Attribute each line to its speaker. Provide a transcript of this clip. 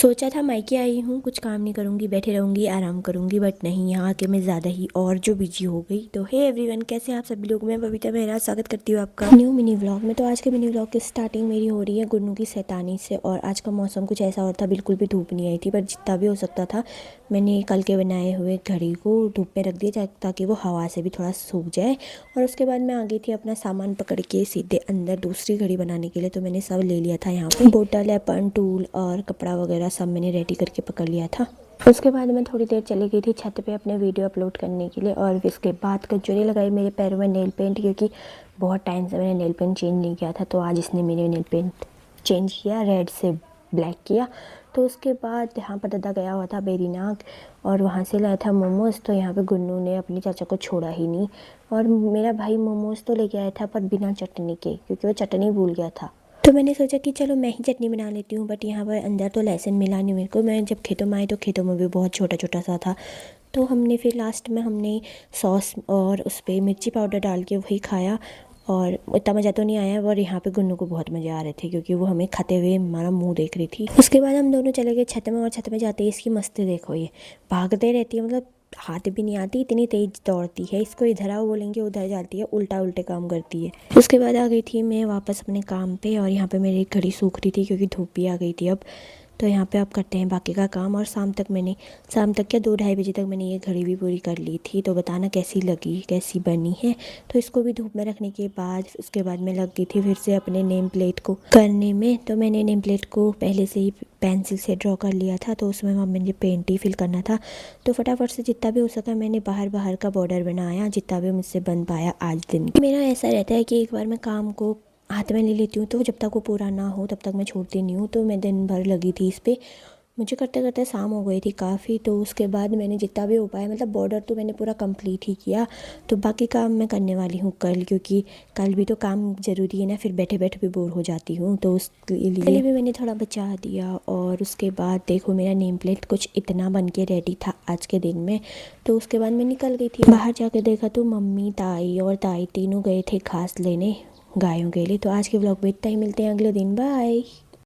Speaker 1: सोचा था मायके आई हूँ, कुछ काम नहीं करूँगी, बैठे रहूँगी, आराम करूँगी, बट नहीं, यहाँ आके मैं ज़्यादा ही और जो बिजी हो गई। तो हे एवरीवन, कैसे हैं आप सभी लोग। मैं बबीता मेहरा स्वागत करती हूँ आपका न्यू मिनी व्लॉग में। तो आज के मिनी व्लॉग की स्टार्टिंग मेरी हो रही है गुन्नू की शैतानी से। और आज का मौसम कुछ ऐसा और था, बिल्कुल भी धूप नहीं आई थी, पर जितना भी हो सकता था मैंने कल के बनाए हुए घड़ी को धूप में रख दिया ताकि वो हवा से भी थोड़ा सूख जाए। और उसके बाद मैं आ गई थी अपना सामान पकड़ के सीधे अंदर दूसरी घड़ी बनाने के लिए। तो मैंने सब ले लिया था, यहाँ पे बोतल, एपन, टूल और कपड़ा वगैरह सब मैंने रेडी करके पकड़ लिया था। उसके बाद मैं थोड़ी देर चली गई थी छत पे अपने वीडियो अपलोड करने के लिए। और इसके बाद कजोरी लगाई मेरे पैरों में नेल पेंट, क्योंकि बहुत टाइम से मैंने नेल पेंट चेंज नहीं किया था। तो आज इसने मेरे नेल पेंट चेंज किया, रेड से ब्लैक किया। तो उसके बाद यहाँ पर दादा गया हुआ था बेरीनाग और वहाँ से लाया था मोमोज़। तो यहाँ पे गुन्नू ने अपनी चाचा को छोड़ा ही नहीं। और मेरा भाई मोमोज़ तो लेके आया था, पर बिना चटनी के, क्योंकि वो चटनी भूल गया था। तो मैंने सोचा कि चलो मैं ही चटनी बना लेती हूँ, बट यहाँ पर अंदर तो लहसुन मिला नहीं मेरे को। मैं जब खेतों में आई तो खेतों में भी बहुत छोटा छोटा सा था। तो हमने फिर लास्ट में हमने सॉस और उस पर मिर्ची पाउडर डाल के वही खाया। और इतना मज़ा तो नहीं आया, और यहाँ पे गुन्नू को बहुत मज़े आ रहे थे, क्योंकि वो हमें खाते हुए हमारा मुंह देख रही थी। उसके बाद हम दोनों चले गए छत में। और छत में जाते ही इसकी मस्ती देखो, ये भागते रहती है, मतलब हाथ भी नहीं आती, इतनी तेज दौड़ती है। इसको इधर आओ बोलेंगे उधर जाती है, उल्टा उल्टे काम करती है। उसके बाद आ गई थी मैं वापस अपने काम पे। और यहाँ पे मेरी घड़ी सूख रही थी, क्योंकि धूप भी आ गई थी अब। तो यहाँ पे अब करते हैं बाकी का काम। और शाम तक क्या 2-2:30 बजे तक मैंने ये घड़ी भी पूरी कर ली थी। तो बताना कैसी लगी, कैसी बनी है। तो इसको भी धूप में रखने के बाद उसके बाद मैं लग गई थी फिर से अपने नेम प्लेट को करने में। तो मैंने नेम प्लेट को पहले से ही पेंसिल से ड्रॉ कर लिया था, तो उसमें मुझे पेंट ही फिल करना था। तो फटाफट से जितना भी हो सका मैंने बाहर बाहर का बॉर्डर बनाया, जितना भी मुझसे बन पाया आज दिन। मेरा ऐसा रहता है कि एक बार मैं काम को हाथ में ले लेती हूँ, तो जब तक वो पूरा ना हो तब तक मैं छोड़ती नहीं हूँ। तो मैं दिन भर लगी थी इस पर, मुझे करते करते शाम हो गई थी काफ़ी। तो उसके बाद मैंने जितना भी हो पाया, मतलब बॉर्डर तो मैंने पूरा कंप्लीट ही किया। तो बाकी काम मैं करने वाली हूँ कल, क्योंकि कल भी तो काम ज़रूरी है ना, फिर बैठे बैठे भी बोर हो जाती हूँ। तो उसके लिए भी मैंने थोड़ा बचा दिया। और उसके बाद देखो मेरा नेम प्लेट कुछ इतना बन के रेडी था आज के दिन में। तो उसके बाद मैं निकल गई थी बाहर। जाके देखा तो मम्मी, ताई और ताई तीनों गए थे घास लेने गायों के लिए। तो आज के व्लॉग में इतना ही, मिलते हैं अगले दिन, बाय।